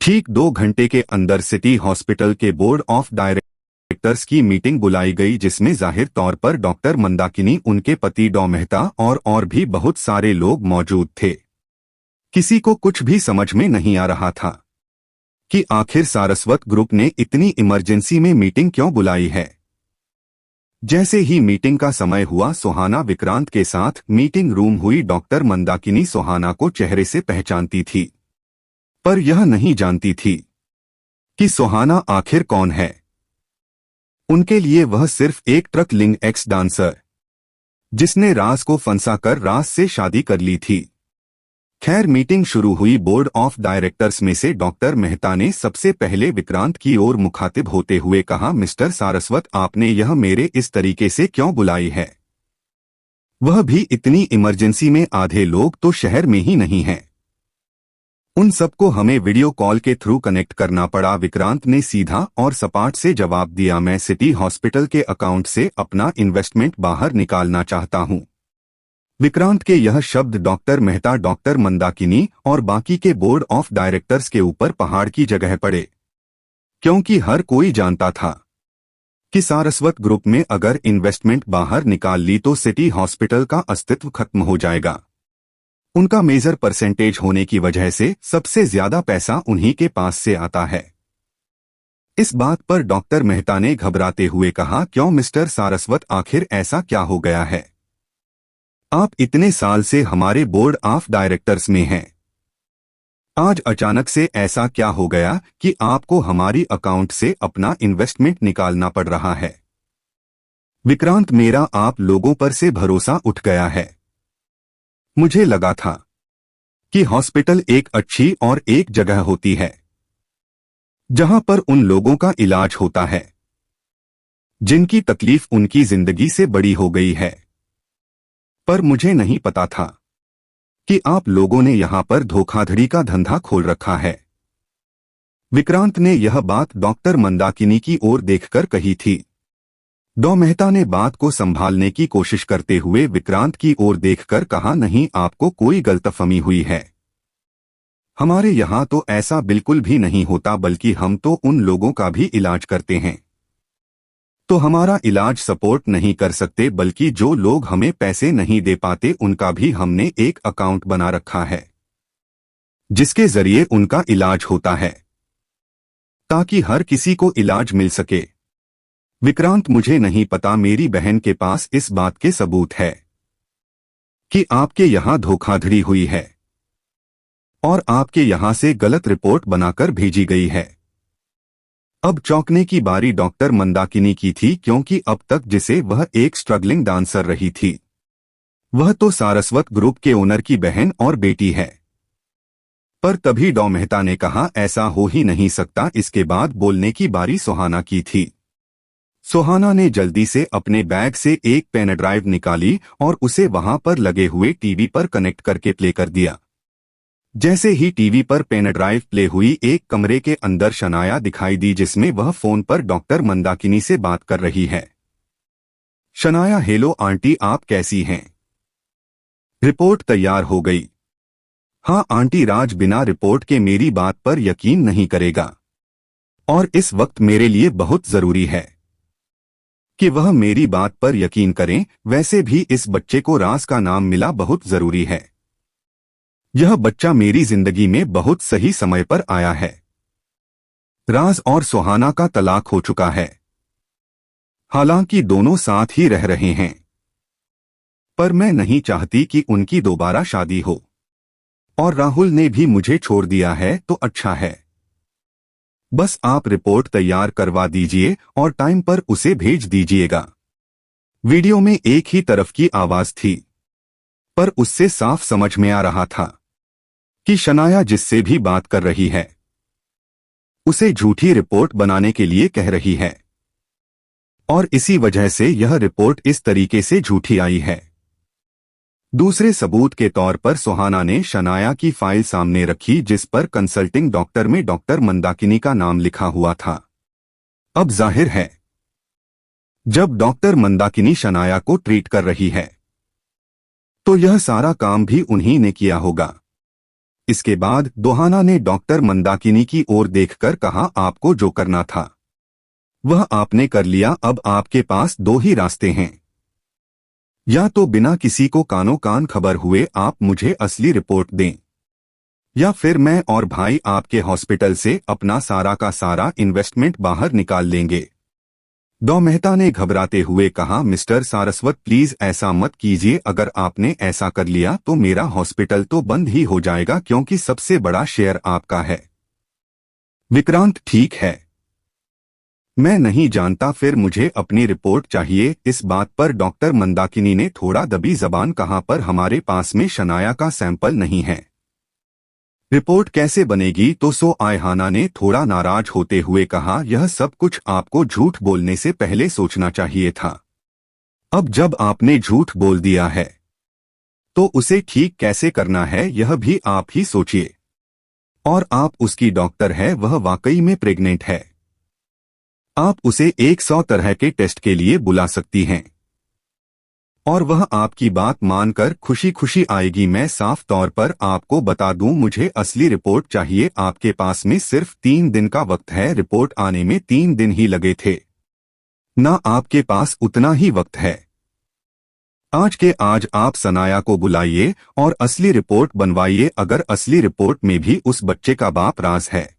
ठीक 2 घंटे के अंदर सिटी हॉस्पिटल के बोर्ड ऑफ डायरेक्टर्स की मीटिंग बुलाई गई, जिसमें जाहिर तौर पर डॉक्टर मंदाकिनी, उनके पति डॉ मेहता और भी बहुत सारे लोग मौजूद थे। किसी को कुछ भी समझ में नहीं आ रहा था कि आखिर सारस्वत ग्रुप ने इतनी इमरजेंसी में मीटिंग क्यों बुलाई है। जैसे ही मीटिंग का समय हुआ, सुहाना विक्रांत के साथ मीटिंग रूम हुई। डॉक्टर मंदाकिनी सुहाना को चेहरे से पहचानती थी, पर यह नहीं जानती थी कि सुहाना आखिर कौन है। उनके लिए वह सिर्फ एक ट्रकलिंग एक्स डांसर, जिसने राज को फंसाकर राज से शादी कर ली थी। खैर, मीटिंग शुरू हुई। बोर्ड ऑफ डायरेक्टर्स में से डॉक्टर मेहता ने सबसे पहले विक्रांत की ओर मुखातिब होते हुए कहा, मिस्टर सारस्वत, आपने यह मेरे इस तरीके से क्यों बुलाई है? वह भी इतनी इमरजेंसी में। आधे लोग तो शहर में ही नहीं हैं। उन सबको हमें वीडियो कॉल के थ्रू कनेक्ट करना पड़ा। विक्रांत ने सीधा और सपाट से जवाब दिया, मैं सिटी हॉस्पिटल के अकाउंट से अपना इन्वेस्टमेंट बाहर निकालना चाहता हूं। विक्रांत के यह शब्द डॉक्टर मेहता, डॉक्टर मंदाकिनी और बाकी के बोर्ड ऑफ डायरेक्टर्स के ऊपर पहाड़ की जगह पड़े, क्योंकि हर कोई जानता था कि सारस्वत ग्रुप में अगर इन्वेस्टमेंट बाहर निकाल ली तो सिटी हॉस्पिटल का अस्तित्व खत्म हो जाएगा। उनका मेजर परसेंटेज होने की वजह से सबसे ज्यादा पैसा उन्हीं के पास से आता है। इस बात पर डॉक्टर मेहता ने घबराते हुए कहा, क्यों मिस्टर सारस्वत, आखिर ऐसा क्या हो गया है? आप इतने साल से हमारे बोर्ड ऑफ डायरेक्टर्स में हैं। आज अचानक से ऐसा क्या हो गया कि आपको हमारी अकाउंट से अपना इन्वेस्टमेंट निकालना पड़ रहा है? विक्रांत, मेरा आप लोगों पर से भरोसा उठ गया है। मुझे लगा था कि हॉस्पिटल एक अच्छी और एक जगह होती है जहां पर उन लोगों का इलाज होता है जिनकी तकलीफ उनकी जिंदगी से बड़ी हो गई है, पर मुझे नहीं पता था कि आप लोगों ने यहां पर धोखाधड़ी का धंधा खोल रखा है। विक्रांत ने यह बात डॉक्टर मंदाकिनी की ओर देखकर कही थी। डॉ मेहता ने बात को संभालने की कोशिश करते हुए विक्रांत की ओर देखकर कहा, नहीं, आपको कोई गलतफहमी हुई है। हमारे यहां तो ऐसा बिल्कुल भी नहीं होता, बल्कि हम तो उन लोगों का भी इलाज करते हैं। तो हमारा इलाज सपोर्ट नहीं कर सकते, बल्कि जो लोग हमें पैसे नहीं दे पाते उनका भी हमने एक अकाउंट बना रखा है जिसके जरिए उनका इलाज होता है, ताकि हर किसी को इलाज मिल सके। विक्रांत, मुझे नहीं पता, मेरी बहन के पास इस बात के सबूत है कि आपके यहां धोखाधड़ी हुई है और आपके यहां से गलत रिपोर्ट बनाकर भेजी गई है। अब चौंकने की बारी डॉक्टर मंदाकिनी की थी, क्योंकि अब तक जिसे वह एक स्ट्रगलिंग डांसर रही थी, वह तो सारस्वत ग्रुप के ओनर की बहन और बेटी है। पर तभी डॉ मेहता ने कहा, ऐसा हो ही नहीं सकता। इसके बाद बोलने की बारी सुहाना की थी। सुहाना ने जल्दी से अपने बैग से एक पेन ड्राइव निकाली और उसे वहां पर लगे हुए टीवी पर कनेक्ट करके प्ले कर दिया। जैसे ही टीवी पर पेन ड्राइव प्ले हुई, एक कमरे के अंदर शनाया दिखाई दी, जिसमें वह फोन पर डॉक्टर मंदाकिनी से बात कर रही है। शनाया, हेलो आंटी, आप कैसी हैं? रिपोर्ट तैयार हो गई? हाँ आंटी, राज बिना रिपोर्ट के मेरी बात पर यकीन नहीं करेगा और इस वक्त मेरे लिए बहुत जरूरी है कि वह मेरी बात पर यकीन करें। वैसे भी इस बच्चे को राज का नाम मिला बहुत जरूरी है। यह बच्चा मेरी जिंदगी में बहुत सही समय पर आया है। राज और सुहाना का तलाक हो चुका है, हालांकि दोनों साथ ही रह रहे हैं, पर मैं नहीं चाहती कि उनकी दोबारा शादी हो। और राहुल ने भी मुझे छोड़ दिया है तो अच्छा है। बस आप रिपोर्ट तैयार करवा दीजिए और टाइम पर उसे भेज दीजिएगा। वीडियो में एक ही तरफ की आवाज थी, पर उससे साफ समझ में आ रहा था कि शनाया जिससे भी बात कर रही है उसे झूठी रिपोर्ट बनाने के लिए कह रही है, और इसी वजह से यह रिपोर्ट इस तरीके से झूठी आई है। दूसरे सबूत के तौर पर सुहाना ने शनाया की फाइल सामने रखी, जिस पर कंसल्टिंग डॉक्टर में डॉक्टर मंदाकिनी का नाम लिखा हुआ था। अब जाहिर है, जब डॉक्टर मंदाकिनी शनाया को ट्रीट कर रही है तो यह सारा काम भी उन्हीं ने किया होगा। इसके बाद दोहाना ने डॉक्टर मंदाकिनी की ओर देखकर कहा, आपको जो करना था वह आपने कर लिया। अब आपके पास दो ही रास्ते हैं, या तो बिना किसी को कानो कान खबर हुए आप मुझे असली रिपोर्ट दें, या फिर मैं और भाई आपके हॉस्पिटल से अपना सारा का सारा इन्वेस्टमेंट बाहर निकाल लेंगे। डॉ मेहता ने घबराते हुए कहा, मिस्टर सारस्वत प्लीज ऐसा मत कीजिए। अगर आपने ऐसा कर लिया तो मेरा हॉस्पिटल तो बंद ही हो जाएगा, क्योंकि सबसे बड़ा शेयर आपका है। विक्रांत, ठीक है, मैं नहीं जानता, फिर मुझे अपनी रिपोर्ट चाहिए। इस बात पर डॉक्टर मंदाकिनी ने थोड़ा दबी जबान कहा, पर हमारे पास में शनाया का सैंपल नहीं है। रिपोर्ट कैसे बनेगी? तो आयहाना ने थोड़ा नाराज होते हुए कहा, यह सब कुछ आपको झूठ बोलने से पहले सोचना चाहिए था। अब जब आपने झूठ बोल दिया है तो उसे ठीक कैसे करना है यह भी आप ही सोचिए। और आप उसकी डॉक्टर है, वह वाकई में प्रेग्नेंट है। आप उसे 100 तरह के टेस्ट के लिए बुला सकती हैं और वह आपकी बात मानकर खुशी खुशी आएगी। मैं साफ तौर पर आपको बता दूं, मुझे असली रिपोर्ट चाहिए। आपके पास में सिर्फ 3 दिन का वक्त है, रिपोर्ट आने में 3 दिन ही लगे थे ना, आपके पास उतना ही वक्त है। आज के आज आप सनाया को बुलाइए और असली रिपोर्ट बनवाइए। अगर असली रिपोर्ट में भी उस बच्चे का बाप राज है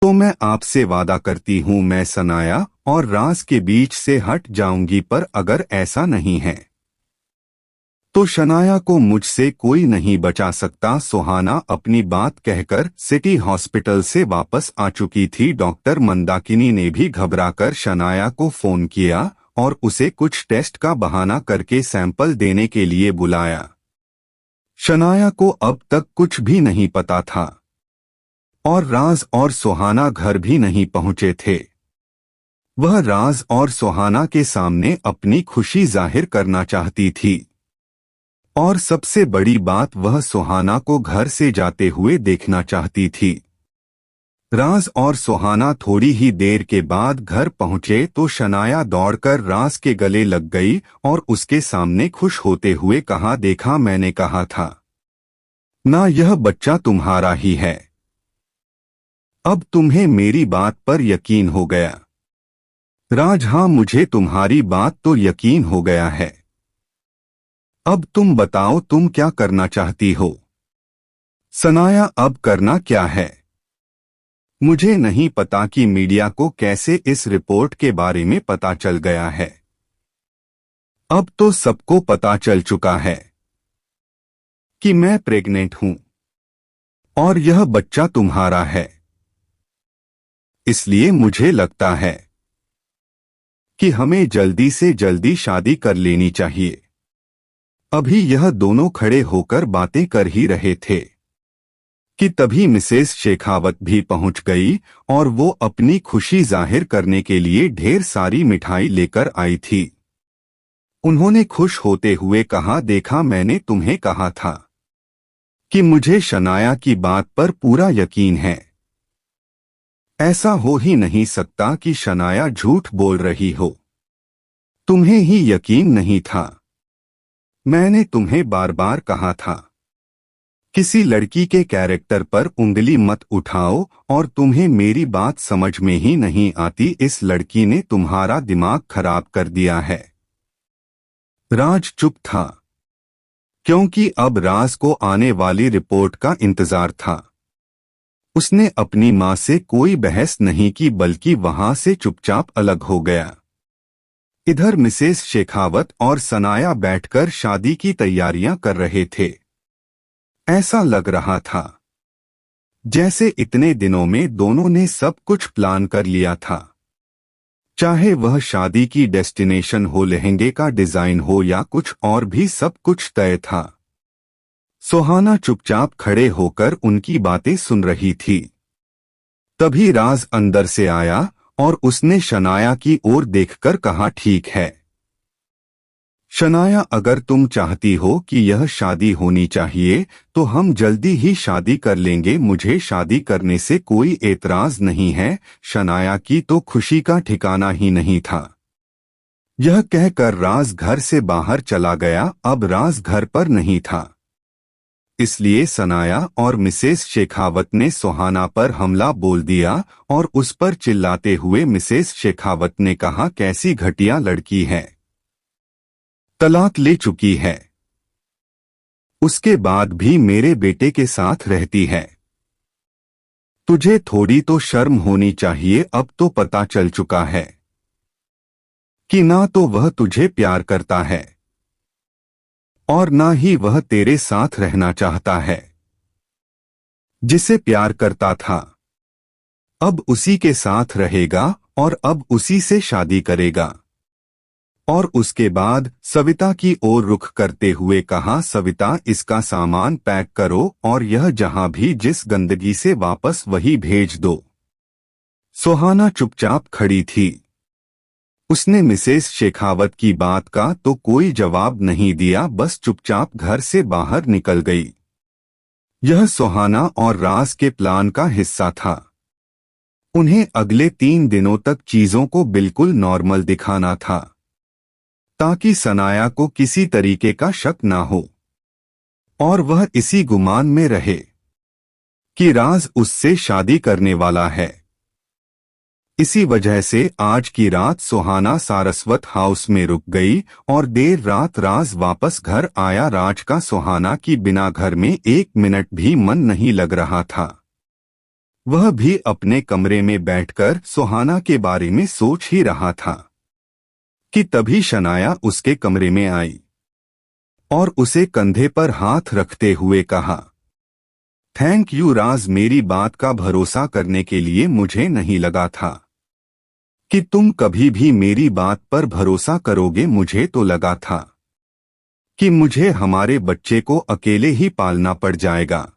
तो मैं आपसे वादा करती हूं, मैं सनाया और राज के बीच से हट जाऊंगी। पर अगर ऐसा नहीं है तो शनाया को मुझसे कोई नहीं बचा सकता। सुहाना अपनी बात कहकर सिटी हॉस्पिटल से वापस आ चुकी थी। डॉक्टर मंदाकिनी ने भी घबराकर शनाया को फोन किया और उसे कुछ टेस्ट का बहाना करके सैंपल देने के लिए बुलाया। शनाया को अब तक कुछ भी नहीं पता था और राज और सुहाना घर भी नहीं पहुंचे थे। वह राज और सुहाना के सामने अपनी खुशी जाहिर करना चाहती थी और सबसे बड़ी बात, वह सुहाना को घर से जाते हुए देखना चाहती थी। राज और सुहाना थोड़ी ही देर के बाद घर पहुंचे तो शनाया दौड़कर राज के गले लग गई और उसके सामने खुश होते हुए कहा, देखा, मैंने कहा था ना, यह बच्चा तुम्हारा ही है। अब तुम्हें मेरी बात पर यकीन हो गया। राज, हाँ, मुझे तुम्हारी बात तो यकीन हो गया है। अब तुम बताओ, तुम क्या करना चाहती हो? सनाया, अब करना क्या है? मुझे नहीं पता कि मीडिया को कैसे इस रिपोर्ट के बारे में पता चल गया है। अब तो सबको पता चल चुका है कि मैं प्रेग्नेंट हूं और यह बच्चा तुम्हारा है। इसलिए मुझे लगता है कि हमें जल्दी से जल्दी शादी कर लेनी चाहिए। अभी यह दोनों खड़े होकर बातें कर ही रहे थे कि तभी मिसेस शेखावत भी पहुंच गई और वो अपनी खुशी जाहिर करने के लिए ढेर सारी मिठाई लेकर आई थी। उन्होंने खुश होते हुए कहा, देखा, मैंने तुम्हें कहा था कि मुझे शनाया की बात पर पूरा यकीन है। ऐसा हो ही नहीं सकता कि शनाया झूठ बोल रही हो। तुम्हें ही यकीन नहीं था। मैंने तुम्हें बार बार कहा था, किसी लड़की के कैरेक्टर पर उंगली मत उठाओ और तुम्हें मेरी बात समझ में ही नहीं आती। इस लड़की ने तुम्हारा दिमाग खराब कर दिया है। राज चुप था क्योंकि अब राज को आने वाली रिपोर्ट का इंतजार था। उसने अपनी मां से कोई बहस नहीं की, बल्कि वहां से चुपचाप अलग हो गया। इधर मिसेस शेखावत और सनाया बैठकर शादी की तैयारियां कर रहे थे। ऐसा लग रहा था जैसे इतने दिनों में दोनों ने सब कुछ प्लान कर लिया था। चाहे वह शादी की डेस्टिनेशन हो, लहंगे का डिजाइन हो या कुछ और भी, सब कुछ तय था। सुहाना चुपचाप खड़े होकर उनकी बातें सुन रही थी। तभी राज अंदर से आया और उसने शनाया की ओर देखकर कहा, ठीक है शनाया, अगर तुम चाहती हो कि यह शादी होनी चाहिए तो हम जल्दी ही शादी कर लेंगे। मुझे शादी करने से कोई एतराज नहीं है। शनाया की तो खुशी का ठिकाना ही नहीं था। यह कहकर राज घर से बाहर चला गया। अब राज घर पर नहीं था। इसलिए सनाया और मिसेस शेखावत ने सुहाना पर हमला बोल दिया और उस पर चिल्लाते हुए मिसेस शेखावत ने कहा, कैसी घटिया लड़की है, तलाक ले चुकी है, उसके बाद भी मेरे बेटे के साथ रहती है। तुझे थोड़ी तो शर्म होनी चाहिए। अब तो पता चल चुका है कि ना तो वह तुझे प्यार करता है और ना ही वह तेरे साथ रहना चाहता है। जिसे प्यार करता था अब उसी के साथ रहेगा और अब उसी से शादी करेगा। और उसके बाद सविता की ओर रुख करते हुए कहा, सविता इसका सामान पैक करो और यह जहां भी जिस गंदगी से वापस वही भेज दो। सुहाना चुपचाप खड़ी थी। उसने मिसेस शेखावत की बात का तो कोई जवाब नहीं दिया, बस चुपचाप घर से बाहर निकल गई। यह सुहाना और राज के प्लान का हिस्सा था। उन्हें अगले 3 दिनों तक चीजों को बिल्कुल नॉर्मल दिखाना था ताकि सनाया को किसी तरीके का शक ना हो और वह इसी गुमान में रहे कि राज उससे शादी करने वाला है। इसी वजह से आज की रात सुहाना सारस्वत हाउस में रुक गई और देर रात राज वापस घर आया। राज का सुहाना की बिना घर में 1 मिनट भी मन नहीं लग रहा था। वह भी अपने कमरे में बैठकर सुहाना के बारे में सोच ही रहा था कि तभी शनाया उसके कमरे में आई और उसे कंधे पर हाथ रखते हुए कहा, थैंक यू राज, मेरी बात का भरोसा करने के लिए। मुझे नहीं लगा था कि तुम कभी भी मेरी बात पर भरोसा करोगे। मुझे तो लगा था कि मुझे हमारे बच्चे को अकेले ही पालना पड़ जाएगा।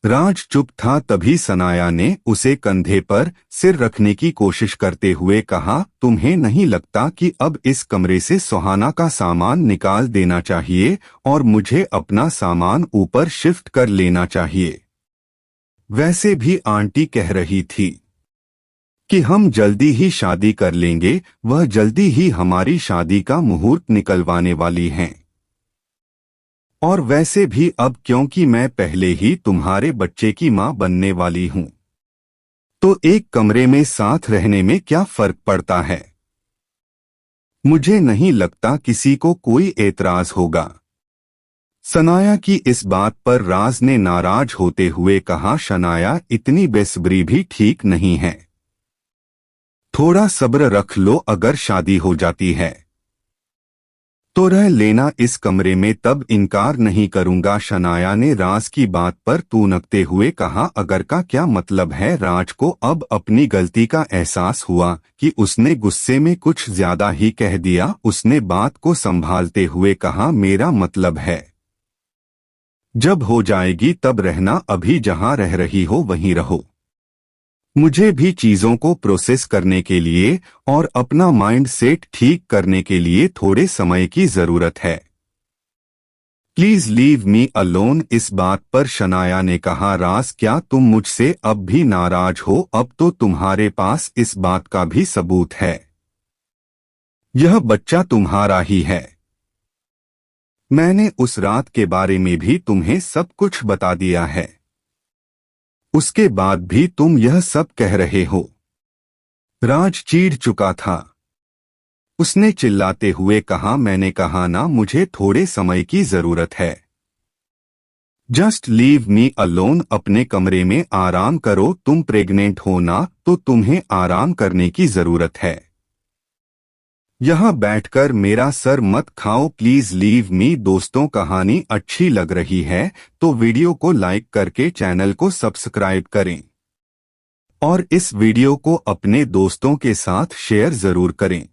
राज चुप था। तभी सनाया ने उसे कंधे पर सिर रखने की कोशिश करते हुए कहा, तुम्हें नहीं लगता कि अब इस कमरे से सुहाना का सामान निकाल देना चाहिए और मुझे अपना सामान ऊपर शिफ्ट कर लेना चाहिए? वैसे भी आंटी कह रही थी कि हम जल्दी ही शादी कर लेंगे। वह जल्दी ही हमारी शादी का मुहूर्त निकलवाने वाली हैं। और वैसे भी अब क्योंकि मैं पहले ही तुम्हारे बच्चे की मां बनने वाली हूं, तो एक कमरे में साथ रहने में क्या फर्क पड़ता है? मुझे नहीं लगता किसी को कोई एतराज होगा। सनाया की इस बात पर राज ने नाराज होते हुए कहा, शनाया इतनी बेसब्री भी ठीक नहीं है। थोड़ा सब्र रख लो। अगर शादी हो जाती है तो रह लेना इस कमरे में, तब इनकार नहीं करूंगा। शनाया ने राज की बात पर तूनकते हुए कहा, अगर का क्या मतलब है? राज को अब अपनी गलती का एहसास हुआ कि उसने गुस्से में कुछ ज्यादा ही कह दिया। उसने बात को संभालते हुए कहा, मेरा मतलब है जब हो जाएगी तब रहना, अभी जहां रह रही हो वहीं रहो। मुझे भी चीजों को प्रोसेस करने के लिए और अपना माइंड सेट ठीक करने के लिए थोड़े समय की जरूरत है। Please leave me alone. इस बात पर शनाया ने कहा, राज क्या तुम मुझसे अब भी नाराज हो? अब तो तुम्हारे पास इस बात का भी सबूत है। यह बच्चा तुम्हारा ही है। मैंने उस रात के बारे में भी तुम्हें सब कुछ बता दिया है। उसके बाद भी तुम यह सब कह रहे हो। राज चिढ़ चुका था। उसने चिल्लाते हुए कहा, मैंने कहा ना, मुझे थोड़े समय की जरूरत है। Just leave me alone. अपने कमरे में आराम करो। तुम प्रेग्नेंट हो ना, तो तुम्हें आराम करने की जरूरत है। यहाँ बैठकर मेरा सर मत खाओ। Please leave me. दोस्तों, कहानी अच्छी लग रही है तो वीडियो को लाइक करके चैनल को सब्सक्राइब करें और इस वीडियो को अपने दोस्तों के साथ शेयर जरूर करें।